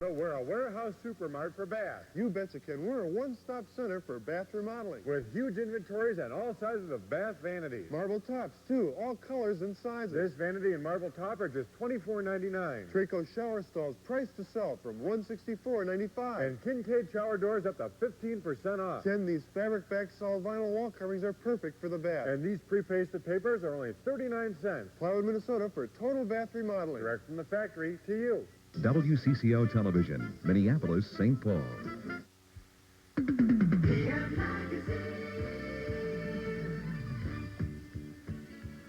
So we're a warehouse supermart for bath. You betcha, Ken. We're a one-stop center for bath remodeling. With huge inventories and all sizes of bath vanities. Marble tops, too. All colors and sizes. This vanity and marble top are just $24.99. Traco shower stalls priced to sell from $164.95. And Kincaid shower doors up to 15% off. Ken, these fabric-backed solid vinyl wall coverings are perfect for the bath. And these pre-pasted papers are only 39 cents. Plywood, Minnesota for total bath remodeling. Direct from the factory to you. WCCO Television, Minneapolis, St. Paul.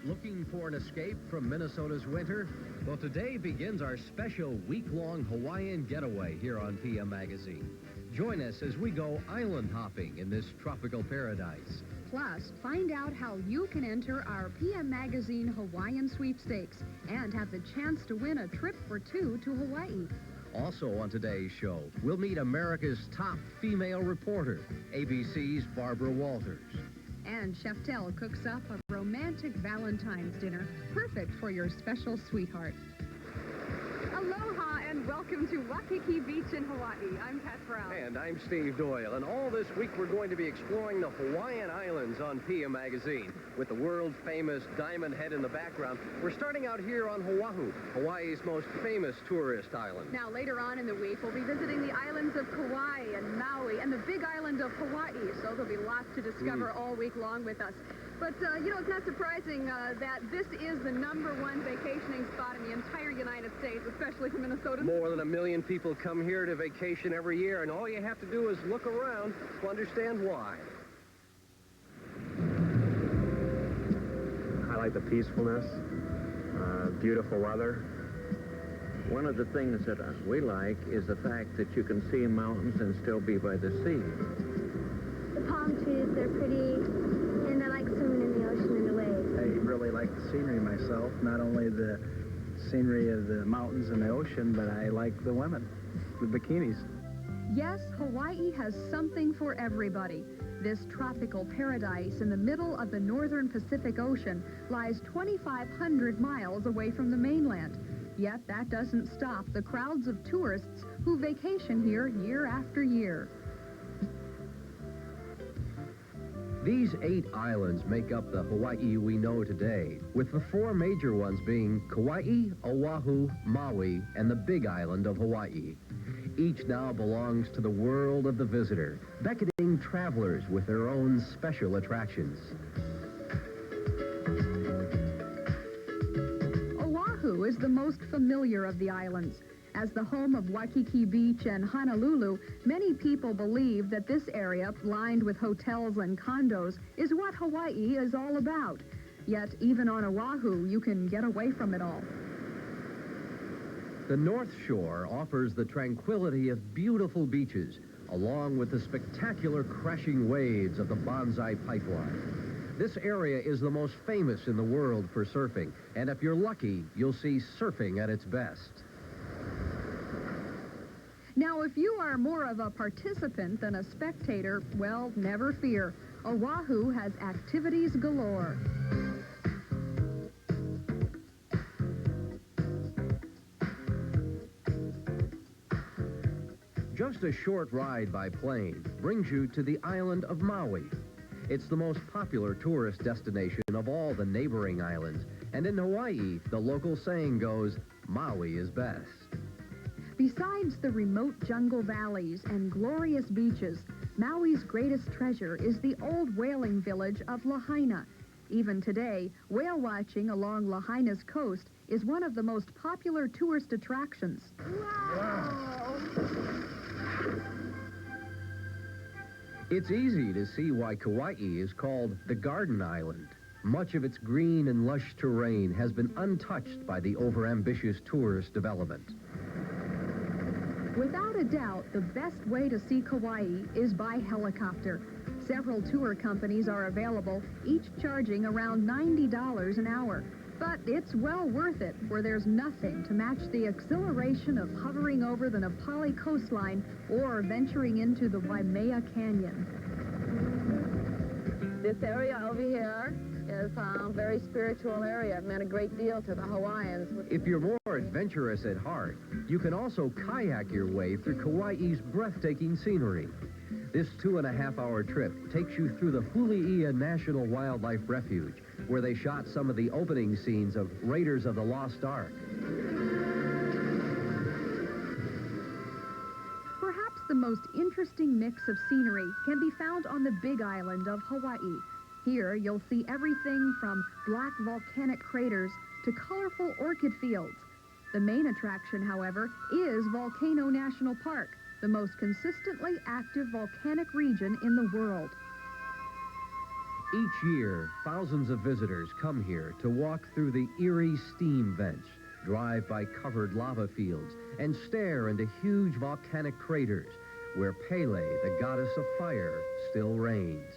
Looking for an escape from Minnesota's winter? Well, today begins our special week-long Hawaiian getaway here on PM Magazine. Join us as we go island hopping in this tropical paradise. Plus, find out how you can enter our PM Magazine Hawaiian Sweepstakes and have the chance to win a trip for two to Hawaii. Also on today's show, we'll meet America's top female reporter, ABC's Barbara Walters. And Chef Tell cooks up a romantic Valentine's dinner, perfect for your special sweetheart. Aloha and welcome to Waikiki Beach in Hawaii. I'm Pat Brown. And I'm Steve Doyle. And all this week we're going to be exploring the Hawaiian Islands on PM Magazine. With the world-famous Diamond Head in the background, we're starting out here on Oahu, Hawaii's most famous tourist island. Now, later on in the week, we'll be visiting the islands of Kauai and Maui and the Big Island of Hawaii. So there'll be lots to discover all week long with us. But, you know, it's not surprising that this is the #1 vacationing spot in the entire United States, especially for Minnesotans. More than 1 million people come here to vacation every year, and all you have to do is look around to understand why. I like the peacefulness, beautiful weather. One of the things that we like is the fact that you can see mountains and still be by the sea. The palm trees, they're pretty, and I like swimming in the ocean and the waves. I really like the scenery myself, not only the scenery of the mountains and the ocean, but I like the women, the bikinis. Yes, Hawaii has something for everybody. This tropical paradise in the middle of the northern Pacific Ocean lies 2,500 miles away from the mainland. Yet that doesn't stop the crowds of tourists who vacation here year after year. These 8 islands make up the Hawaii we know today, with the 4 major ones being Kauai, Oahu, Maui, and the Big Island of Hawaii. Each now belongs to the world of the visitor, beckoning travelers with their own special attractions. Oahu is the most familiar of the islands. As the home of Waikiki Beach and Honolulu, many people believe that this area, lined with hotels and condos, is what Hawaii is all about. Yet, even on Oahu, you can get away from it all. The North Shore offers the tranquility of beautiful beaches, along with the spectacular crashing waves of the Banzai Pipeline. This area is the most famous in the world for surfing, and if you're lucky, you'll see surfing at its best. Now, if you are more of a participant than a spectator, well, never fear. Oahu has activities galore. Just a short ride by plane brings you to the island of Maui. It's the most popular tourist destination of all the neighboring islands, and in Hawaii, the local saying goes, Maui is best. Besides the remote jungle valleys and glorious beaches, Maui's greatest treasure is the old whaling village of Lahaina. Even today, whale watching along Lahaina's coast is one of the most popular tourist attractions. Wow! It's easy to see why Kauai is called the Garden Island. Much of its green and lush terrain has been untouched by the overambitious tourist development. Without a doubt, the best way to see Kauai is by helicopter. Several tour companies are available, each charging around $90 an hour. But it's well worth it, where there's nothing to match the exhilaration of hovering over the Nepali coastline or venturing into the Waimea Canyon. This area over here is a very spiritual area. It meant a great deal to the Hawaiians. If you're more you're adventurous at heart, you can also kayak your way through Kauai's breathtaking scenery. This 2.5-hour trip takes you through the Huli'ia National Wildlife Refuge, where they shot some of the opening scenes of Raiders of the Lost Ark. Perhaps the most interesting mix of scenery can be found on the Big Island of Hawaii. Here, you'll see everything from black volcanic craters to colorful orchid fields. The main attraction, however, is Volcano National Park, the most consistently active volcanic region in the world. Each year, thousands of visitors come here to walk through the eerie steam vents, drive by covered lava fields, and stare into huge volcanic craters where Pele, the goddess of fire, still reigns.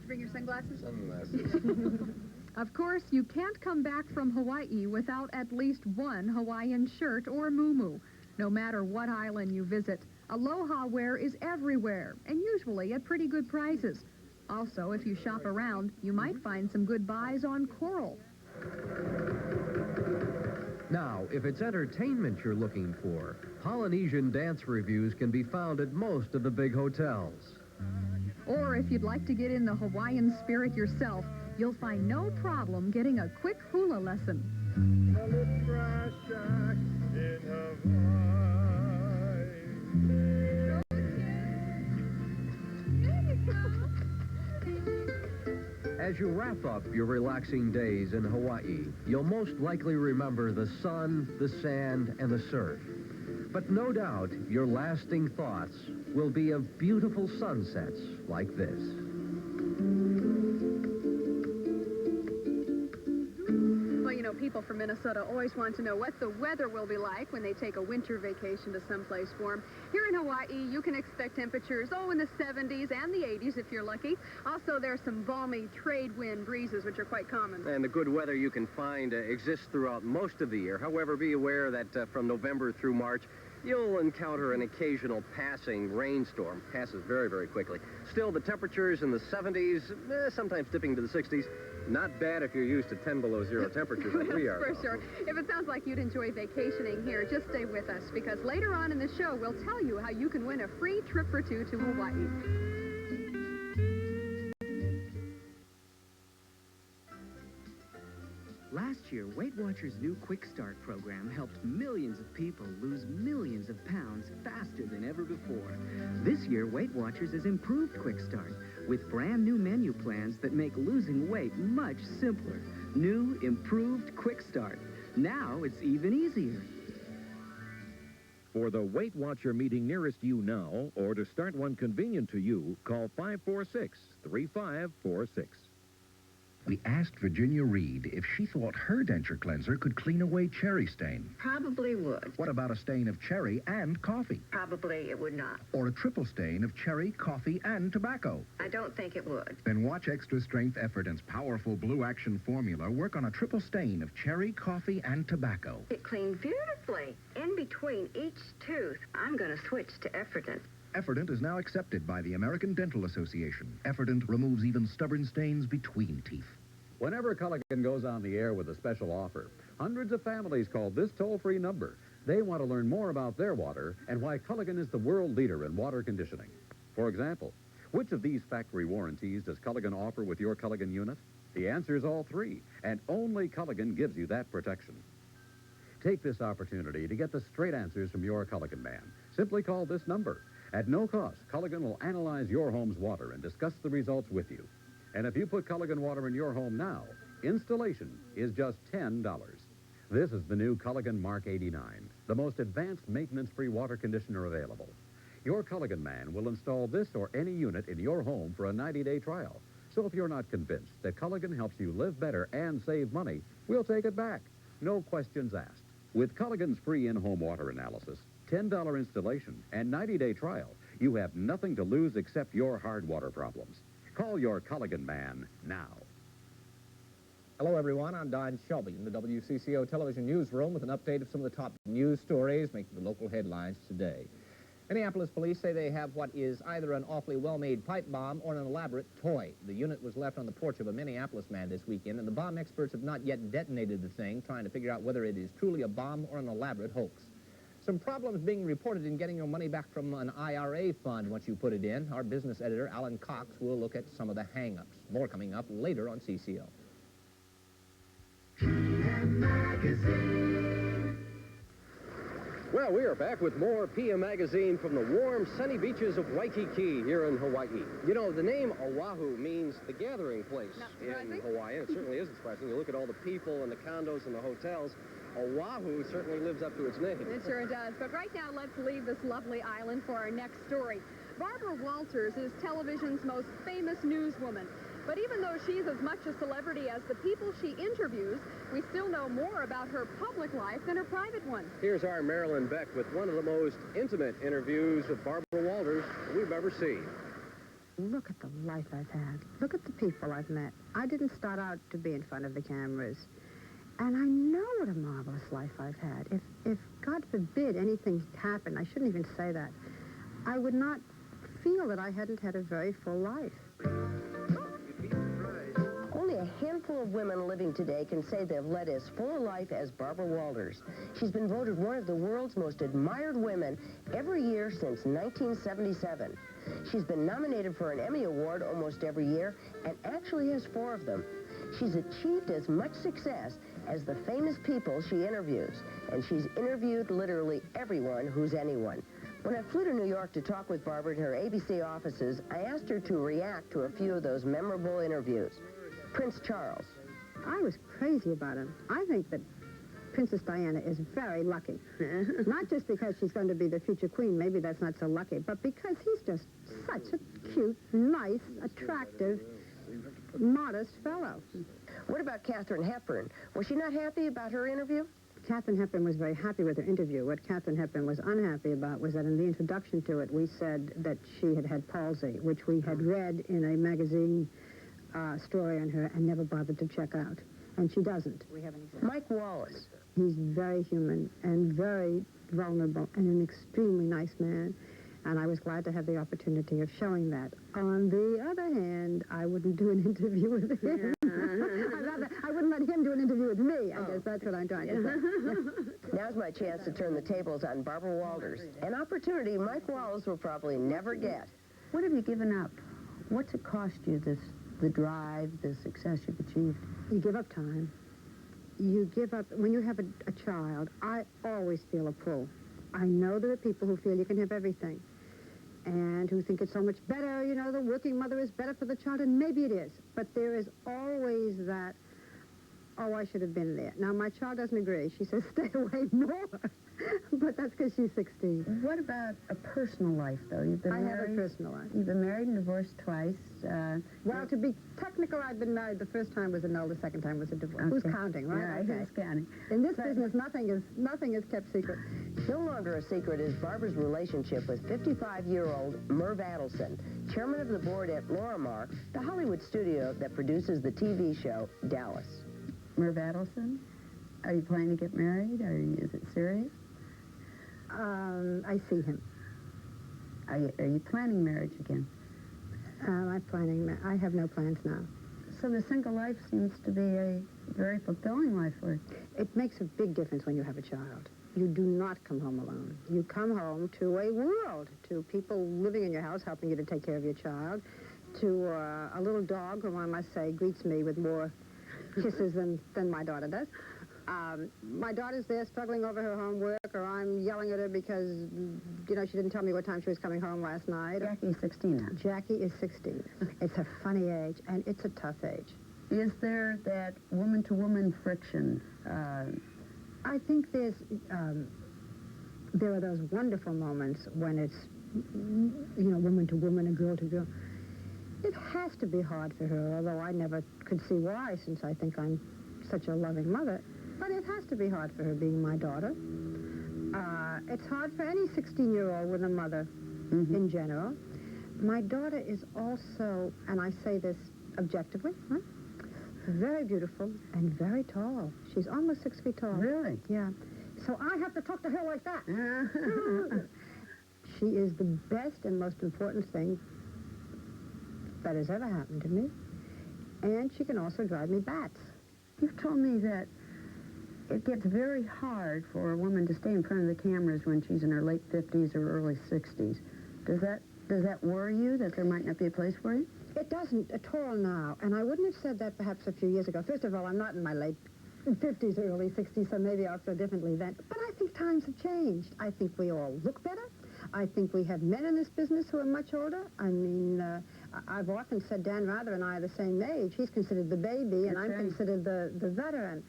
Bring your sunglasses? Sunglasses. Of course, you can't come back from Hawaii without at least one Hawaiian shirt or muumuu. No matter what island you visit, aloha wear is everywhere, and usually at pretty good prices. Also, if you shop around, you might find some good buys on coral. Now, if it's entertainment you're looking for, Polynesian dance reviews can be found at most of the big hotels. Or if you'd like to get in the Hawaiian spirit yourself, you'll find no problem getting a quick hula lesson. A little grass shack in Hawaii. As you wrap up your relaxing days in Hawaii, you'll most likely remember the sun, the sand, and the surf. But no doubt, your lasting thoughts will be of beautiful sunsets like this. Well, you know, people from Minnesota always want to know what the weather will be like when they take a winter vacation to someplace warm. Here in Hawaii, you can expect temperatures, in the 70s and the 80s if you're lucky. Also, there's some balmy trade wind breezes, which are quite common. And the good weather you can find exists throughout most of the year. However, be aware that from November through March, you'll encounter an occasional passing rainstorm. Passes very, very quickly. Still, the temperatures in the 70s, sometimes dipping to the 60s. Not bad if you're used to 10 below zero temperatures like we are. For sure. If it sounds like you'd enjoy vacationing here, just stay with us, because later on in the show, we'll tell you how you can win a free trip or two to Hawaii. Last year, Weight Watchers' new Quick Start program helped millions of people lose millions of pounds faster than ever before. This year, Weight Watchers has improved Quick Start with brand new menu plans that make losing weight much simpler. New, improved Quick Start. Now it's even easier. For the Weight Watcher meeting nearest you now, or to start one convenient to you, call 546-3546. We asked Virginia Reed if she thought her denture cleanser could clean away cherry stain. Probably would. What about a stain of cherry and coffee? Probably it would not. Or a triple stain of cherry, coffee, and tobacco? I don't think it would. Then watch Extra Strength Efferdent's powerful Blue Action formula work on a triple stain of cherry, coffee, and tobacco. It cleaned beautifully. In between each tooth, I'm going to switch to Efferdent. Efferdent is now accepted by the American Dental Association. Efferdent removes even stubborn stains between teeth. Whenever Culligan goes on the air with a special offer, hundreds of families call this toll-free number. They want to learn more about their water and why Culligan is the world leader in water conditioning. For example, which of these factory warranties does Culligan offer with your Culligan unit? The answer is all three, and only Culligan gives you that protection. Take this opportunity to get the straight answers from your Culligan man. Simply call this number. At no cost, Culligan will analyze your home's water and discuss the results with you. And if you put Culligan water in your home now, installation is just $10. This is the new Culligan Mark 89, the most advanced maintenance-free water conditioner available. Your Culligan man will install this or any unit in your home for a 90-day trial. So if you're not convinced that Culligan helps you live better and save money, we'll take it back. No questions asked. With Culligan's free in-home water analysis, $10 installation, and 90-day trial, you have nothing to lose except your hard water problems. Call your Culligan man now. Hello, everyone. I'm Don Shelby in the WCCO television newsroom with an update of some of the top news stories making the local headlines today. Minneapolis police say they have what is either an awfully well-made pipe bomb or an elaborate toy. The unit was left on the porch of a Minneapolis man this weekend, and the bomb experts have not yet detonated the thing, trying to figure out whether it is truly a bomb or an elaborate hoax. Some problems being reported in getting your money back from an IRA fund once you put it in. Our business editor, Alan Cox, will look at some of the hang-ups. More coming up later on CCO. Well, we are back with more PM Magazine from the warm, sunny beaches of Waikiki here in Hawaii. You know, the name Oahu means the gathering place in Hawaii. It certainly isn't surprising. You look at all the people and the condos and the hotels. Oahu certainly lives up to its name. It sure does. But right now, let's leave this lovely island for our next story. Barbara Walters is television's most famous newswoman. But even though she's as much a celebrity as the people she interviews, we still know more about her public life than her private one. Here's our Marilyn Beck with one of the most intimate interviews with Barbara Walters we've ever seen. Look at the life I've had. Look at the people I've met. I didn't start out to be in front of the cameras. And I know what a marvelous life I've had. If God forbid anything happened, I shouldn't even say that, I would not feel that I hadn't had a very full life. Only a handful of women living today can say they've led as full a life as Barbara Walters. She's been voted one of the world's most admired women every year since 1977. She's been nominated for an Emmy Award almost every year and actually has 4 of them. She's achieved as much success as the famous people she interviews, and she's interviewed literally everyone who's anyone. When I flew to New York to talk with Barbara at her ABC offices, I asked her to react to a few of those memorable interviews. Prince Charles. I was crazy about him. I think that Princess Diana is very lucky. Not just because she's going to be the future queen, maybe that's not so lucky, but because he's just such a cute, nice, attractive, modest fellow. What about Katharine Hepburn? Was she not happy about her interview? Katharine Hepburn was very happy with her interview. What Katharine Hepburn was unhappy about was that in the introduction to it, we said that she had palsy, which we had read in a magazine story on her and never bothered to check out. And she doesn't. We have an example. Mike Wallace. He's very human and very vulnerable and an extremely nice man. And I was glad to have the opportunity of showing that. On the other hand, I wouldn't do an interview with him. I wouldn't let him do an interview with me. I guess that's what I'm trying to say. Now's my chance to turn the tables on Barbara Walters. An opportunity Mike Wallace will probably never get. What have you given up? What's it cost you, the drive, the success you've achieved? You give up time. You give up, when you have a child, I always feel a pull. I know there are people who feel you can have everything and who think it's so much better, you know, the working mother is better for the child, and maybe it is. But there is always that, oh, I should have been there. Now, my child doesn't agree. She says, stay away more. But that's because she's 16. What about a personal life, though? You've been married. I have a personal life. You've been married and divorced twice. Well, to be technical, I've been married. The first time was a no, the second time was a divorce. Okay. Who's counting, right? Yeah, who's counting? In this business, nothing is kept secret. No longer a secret is Barbara's relationship with 55-year-old Merv Adelson, chairman of the board at Lorimar, the Hollywood studio that produces the TV show Dallas. Merv Adelson? Are you planning to get married? Is it serious? I see him. Are you planning marriage again? I have no plans now. So the single life seems to be a very fulfilling life for you. It makes a big difference when you have a child. You do not come home alone. You come home to a world, to people living in your house helping you to take care of your child, to a little dog who, I must say, greets me with more kisses than my daughter does. My daughter's there struggling over her homework, or I'm yelling at her because, you know, she didn't tell me what time she was coming home last night. Jackie's 16 now. Jackie is 16. It's a funny age, and it's a tough age. Is there that woman-to-woman friction? I think there are those wonderful moments when it's, you know, woman to woman and girl to girl. It has to be hard for her, although I never could see why, since I think I'm such a loving mother. But it has to be hard for her being my daughter. It's hard for any 16-year-old with a mother in general. My daughter is also, and I say this objectively, very beautiful and very tall. She's almost 6 feet tall. Really? Yeah. So I have to talk to her like that. She is the best and most important thing that has ever happened to me. And she can also drive me bats. You've told me that it gets very hard for a woman to stay in front of the cameras when she's in her late 50s or early 60s. Does that worry you, that there might not be a place for you? It doesn't at all now, and I wouldn't have said that perhaps a few years ago. First of all, I'm not in my late 50s or early 60s, so maybe I'll feel differently then. But I think times have changed. I think we all look better. I think we have men in this business who are much older. I mean, I've often said Dan Rather and I are the same age. He's considered the baby, and I'm considered the veteran.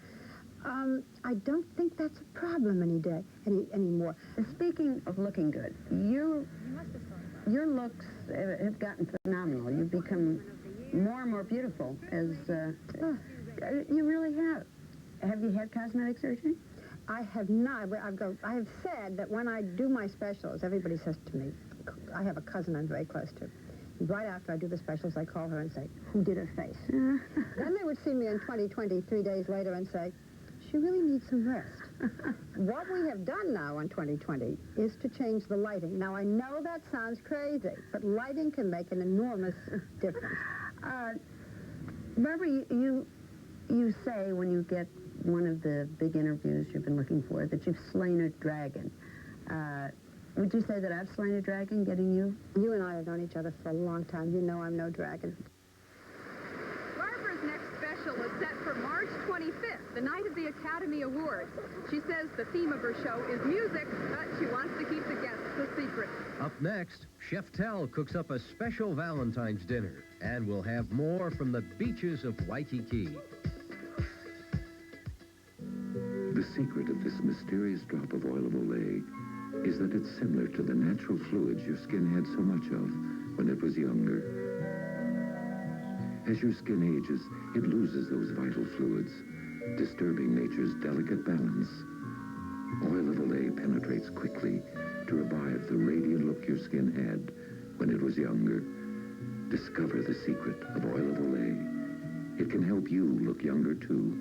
I don't think that's a problem anymore. Speaking of looking good, your looks have gotten phenomenal. You've become more and more beautiful as you really have. Have you had cosmetic surgery? I have not. I have said that when I do my specials, everybody says to me, I have a cousin I'm very close to. Right after I do the specials, I call her and say, who did her face? Then they would see me in 2020, 3 days later, and say, she really needs some rest. What we have done now in 2020 is to change the lighting. Now, I know that sounds crazy, but lighting can make an enormous difference. Barbara, you say when you get one of the big interviews you've been looking for that you've slain a dragon. Would you say that I've slain a dragon getting you? You and I have known each other for a long time. You know I'm no dragon. Barbara's next special is set for March 25th, the night of the Academy Awards. She says the theme of her show is music, but she wants to keep the guests a secret. Up next, Chef Tell cooks up a special Valentine's dinner, and we'll have more from the beaches of Waikiki. The secret of this mysterious drop of oil of Olay is that it's similar to the natural fluids your skin had so much of when it was younger. As your skin ages, it loses those vital fluids, disturbing nature's delicate balance. Oil of Olay penetrates quickly to revive the radiant look your skin had when it was younger. Discover the secret of Oil of Olay. It can help you look younger, too.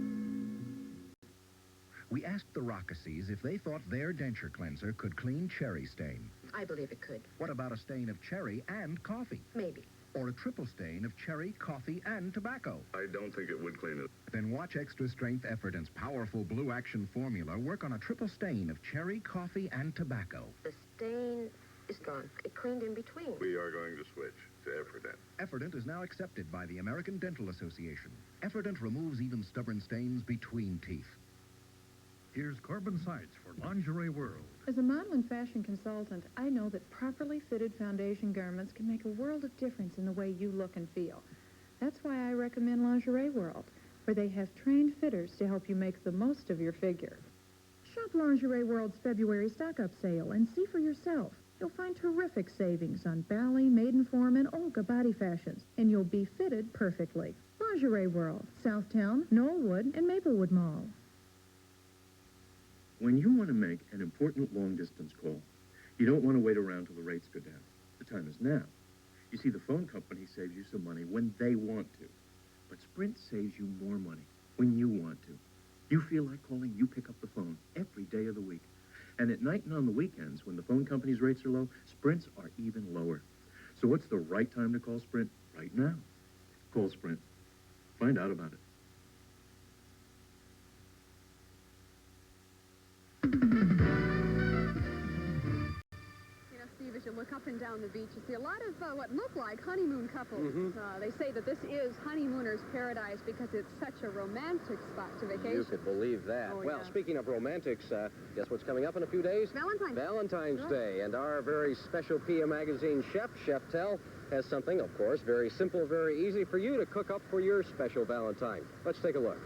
We asked the Rockesees if they thought their denture cleanser could clean cherry stain. I believe it could. What about a stain of cherry and coffee? Maybe. Or a triple stain of cherry, coffee, and tobacco? I don't think it would clean it. Then watch Extra Strength Efferdent's powerful Blue Action formula work on a triple stain of cherry, coffee, and tobacco. The stain is gone. It cleaned in between. We are going to switch to Efferdent. Efferdent is now accepted by the American Dental Association. Efferdent removes even stubborn stains between teeth. Here's Corbin Seitz for Lingerie World. As a model and fashion consultant, I know that properly fitted foundation garments can make a world of difference in the way you look and feel. That's why I recommend Lingerie World, where they have trained fitters to help you make the most of your figure. Shop Lingerie World's February stock-up sale and see for yourself. You'll find terrific savings on Bally, Maidenform, and Olga body fashions, and you'll be fitted perfectly. Lingerie World, Southtown, Knollwood, and Maplewood Mall. When you want to make an important long-distance call, you don't want to wait around till the rates go down. The time is now. You see, the phone company saves you some money when they want to. But Sprint saves you more money when you want to. You feel like calling, you pick up the phone every day of the week. And at night and on the weekends, when the phone company's rates are low, Sprint's are even lower. So what's the right time to call Sprint? Right now. Call Sprint. Find out about it. Steve, as you look up and down the beach, you see a lot of what look like honeymoon couples. They say that this is honeymooners' paradise because it's such a romantic spot to vacation. You could believe that. Oh, well, yeah. speaking of romantics, guess what's coming up in a few days? Valentine's Day. And our very special PA Magazine chef, Chef Tell, has something, of course, very simple, very easy for you to cook up for your special Valentine. Let's take a look.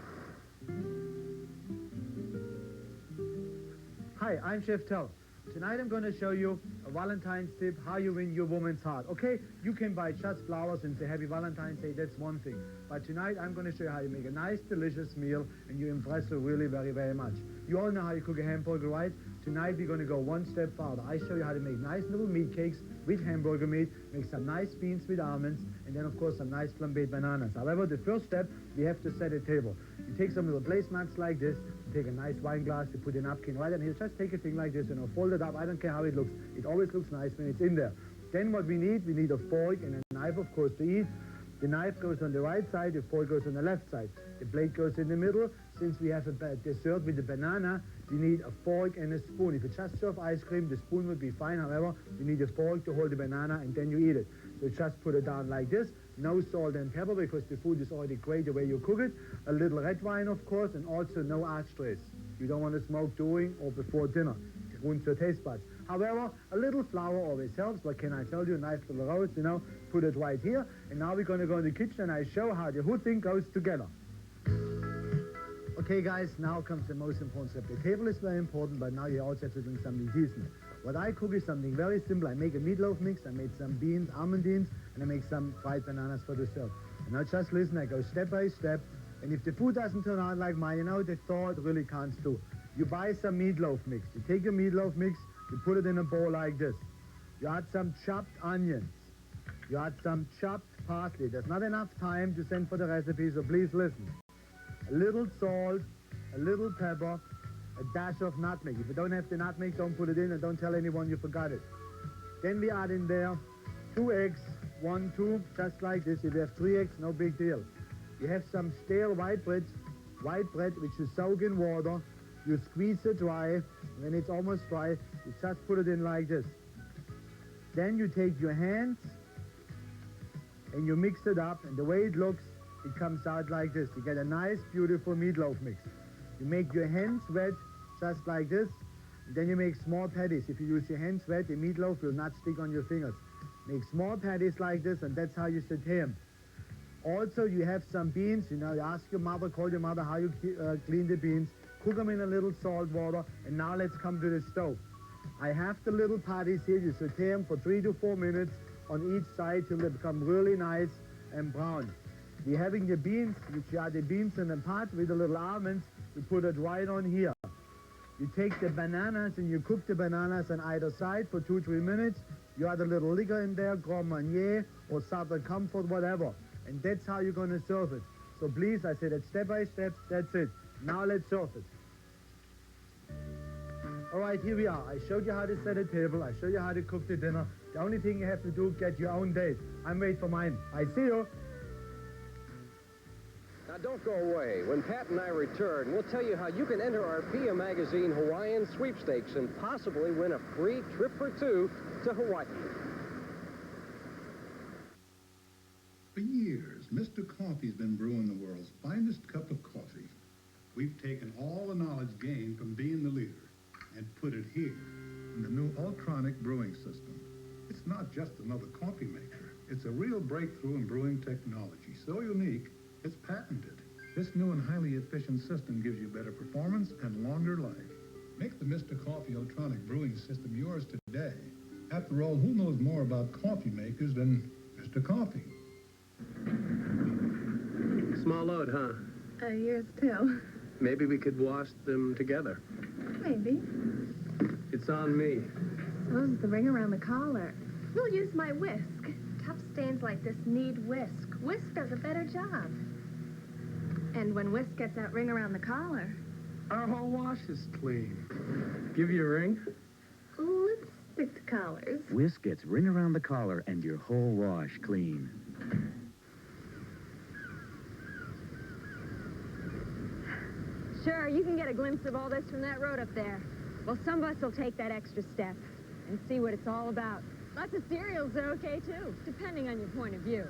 Hi, I'm Chef Tell. Tonight I'm going to show you a Valentine's tip, how you win your woman's heart. Okay, you can buy just flowers and say Happy Valentine's Day, that's one thing. But tonight I'm going to show you how you make a nice, delicious meal and you impress her really very, very much. You all know how you cook a hamburger, right? Tonight we're going to go one step further. I show you how to make nice little meat cakes with hamburger meat, make some nice beans with almonds, and then of course some nice flambéed bananas. However, the first step, we have to set a table. You take some little placemats like this, take a nice wine glass, you put a napkin right in here, just take a thing like this, fold it up. I don't care how it looks. It always looks nice when it's in there. Then what we need a fork and a knife, of course, to eat. The knife goes on the right side, the fork goes on the left side. The blade goes in the middle. Since we have a dessert with the banana, you need a fork and a spoon. If you just serve ice cream, the spoon would be fine. However, you need a fork to hold the banana, and then you eat it. So just put it down like this. No salt and pepper, because the food is already great the way you cook it. A little red wine, of course, and also no ashtrays. You don't want to smoke during or before dinner. It ruins your taste buds. However, a little flour always helps. What can I tell you? Nice little roast, put it right here. And now we're going to go in the kitchen and I show how the whole thing goes together. Okay, guys, now comes the most important step. The table is very important, but now you also have to drink something decent. What I cook is something very simple. I make a meatloaf mix, I made some beans, almond beans, and I make some fried bananas for dessert. And now just listen, I go step by step. And if the food doesn't turn out like mine, the thought really counts too. You buy some meatloaf mix. You take your meatloaf mix, you put it in a bowl like this. You add some chopped onions. You add some chopped parsley. There's not enough time to send for the recipe, so please listen. A little salt, a little pepper, a dash of nutmeg. If you don't have the nutmeg, don't put it in and don't tell anyone you forgot it. Then we add in there 2 eggs, 1, 2, just like this. If you have 3 eggs, no big deal. You have some stale white bread which you soak in water. You squeeze it dry. When it's almost dry, you just put it in like this. Then you take your hands and you mix it up, and the way it looks, it comes out like this. You get a nice, beautiful meatloaf mix. You make your hands wet, just like this. And then you make small patties. If you use your hands wet, the meatloaf will not stick on your fingers. Make small patties like this, and that's how you saute them. Also, you have some beans. You ask your mother, call your mother how you clean the beans. Cook them in a little salt water, and now let's come to the stove. I have the little patties here. You saute them for 3 to 4 minutes on each side till they become really nice and brown. You're having the beans, which you add the beans in a pot with the little almonds. You put it right on here. You take the bananas and you cook the bananas on either side for 2 to 3 minutes. You add a little liquor in there, Grand Marnier or Southern Comfort, whatever. And that's how you're going to serve it. So please, I said it step by step. That's it. Now let's serve it. All right, here we are. I showed you how to set a table. I showed you how to cook the dinner. The only thing you have to do, get your own date. I'm waiting for mine. I see you. Now, don't go away. When Pat and I return, we'll tell you how you can enter our PIA Magazine Hawaiian Sweepstakes and possibly win a free trip for 2 to Hawaii. For years, Mr. Coffee's been brewing the world's finest cup of coffee. We've taken all the knowledge gained from being the leader and put it here in the new Ultronic brewing system. It's not just another coffee maker. It's a real breakthrough in brewing technology, so unique, it's patented. This new and highly efficient system gives you better performance and longer life. Make the Mr. Coffee Ultronic brewing system yours today. After all, who knows more about coffee makers than Mr. Coffee? Small load, huh? Yours too. Maybe we could wash them together. Maybe. It's on me. So's the ring around the collar. We'll use my whisk. Tough stains like this need whisk. Whisk does a better job. And when whisk gets that ring around the collar... Our whole wash is clean. Give you a ring? Let's stick to collars. Whisk gets ring around the collar and your whole wash clean. Sure, you can get a glimpse of all this from that road up there. Well, some of us will take that extra step and see what it's all about. Lots of cereals are okay, too, depending on your point of view.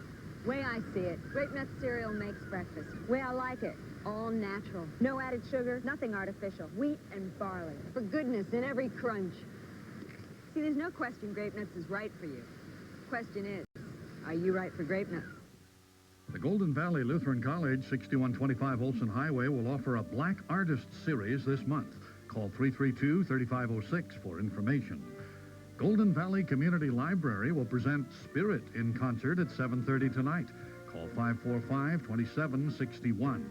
Way I see it, Grape Nut cereal makes breakfast. Way I like it, all natural. No added sugar, nothing artificial. Wheat and barley. For goodness, in every crunch. See, there's no question Grape Nuts is right for you. Question is, are you right for Grape Nuts? The Golden Valley Lutheran College, 6125 Olson Highway, will offer a Black Artist Series this month. Call 332-3506 for information. Golden Valley Community Library will present Spirit in concert at 7:30 tonight. Call 545-2761.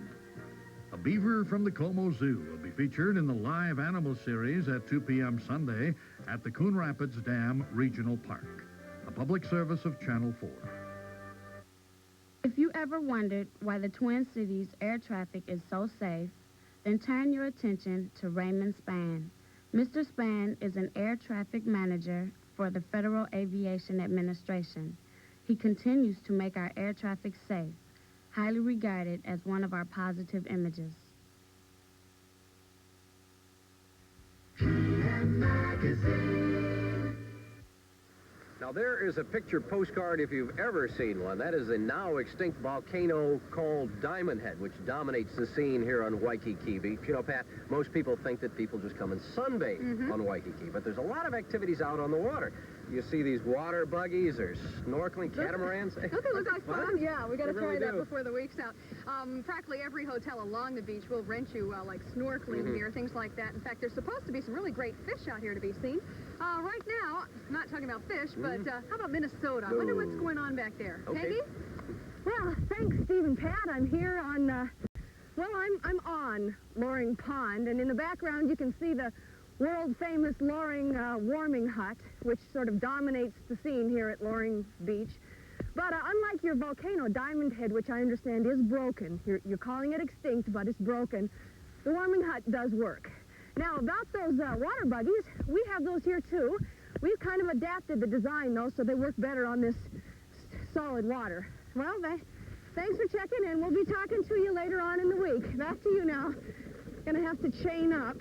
A beaver from the Como Zoo will be featured in the live animal series at 2 p.m. Sunday at the Coon Rapids Dam Regional Park. A public service of Channel 4. If you ever wondered why the Twin Cities air traffic is so safe, Then turn your attention to Raymond Spann. Mr. Spann is an air traffic manager for the Federal Aviation Administration. He continues to make our air traffic safe, highly regarded as one of our positive images. Now, there is a picture postcard if you've ever seen one. That is a now extinct volcano called Diamond Head, which dominates the scene here on Waikiki Beach. You know, Pat, most people think that people just come and sunbathe on Waikiki, but there's a lot of activities out on the water. You see these water buggies or snorkeling catamarans. Don't they look like fun? Yeah, we got to They try really that do. before the week's out. Practically every hotel along the beach will rent you like snorkeling gear, things like that. In fact, there's supposed to be some really great fish out here to be seen. Right now, not talking about fish, but how about Minnesota? I wonder what's going on back there. Okay. Peggy? Well, thanks, Steve and Pat. I'm here on, well, I'm on Loring Pond, and in the background you can see the world-famous Loring warming hut, which sort of dominates the scene here at Loring Beach. But unlike your volcano, Diamond Head, which I understand is broken, you're calling it extinct, but it's broken, the warming hut does work. Now, about those water buggies, we have those here, too. We've kind of adapted the design, though, so they work better on this solid water. Well, thanks for checking in. We'll be talking to you later on in the week. Back to you now. Gonna have to chain up.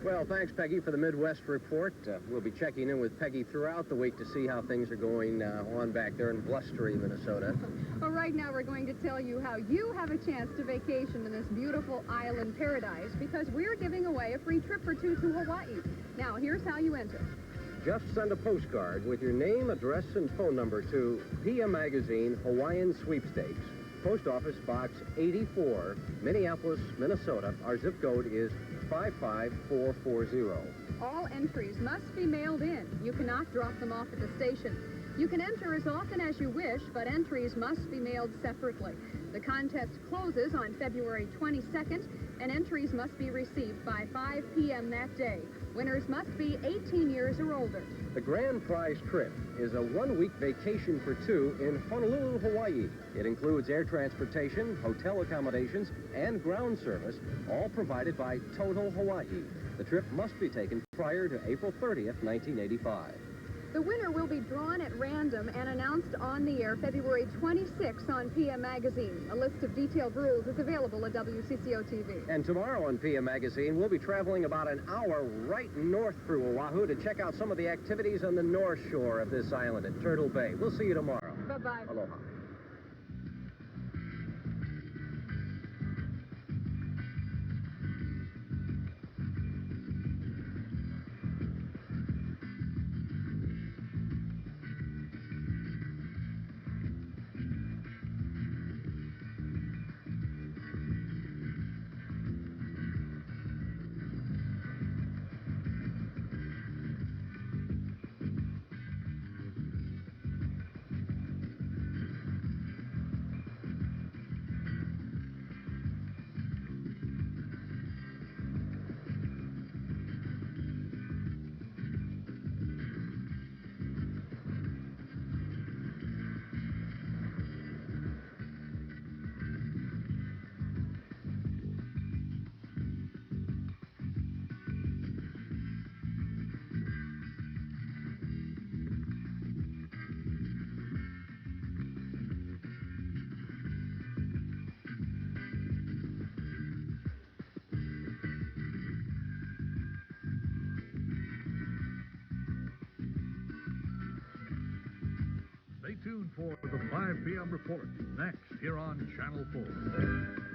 Well, thanks, Peggy, for the Midwest report. We'll be checking in with Peggy throughout the week to see how things are going on back there in blustery Minnesota. Well, right now we're going to tell you how you have a chance to vacation in this beautiful island paradise because we're giving away a free trip or two to Hawaii. Now, here's how you enter. Just send a postcard with your name, address, and phone number to PM Magazine Hawaiian Sweepstakes, Post Office Box 84, Minneapolis, Minnesota. Our zip code is 55440. All entries must be mailed in. You cannot drop them off at the station. You can enter as often as you wish, but entries must be mailed separately. The contest closes on February 22nd, and entries must be received by 5 p.m. that day. Winners must be 18 years or older. The grand prize trip is a one-week vacation for two in Honolulu, Hawaii. It includes air transportation, hotel accommodations, and ground service, all provided by Total Hawaii. The trip must be taken prior to April 30th, 1985. The winner will be drawn at random and announced on the air February 26th on PM Magazine. A list of detailed rules is available at WCCO TV. And tomorrow on PM Magazine, we'll be traveling about an hour right north through Oahu to check out some of the activities on the north shore of this island at Turtle Bay. We'll see you tomorrow. Bye-bye. Aloha. Stay tuned for the 5 p.m. report next here on Channel 4.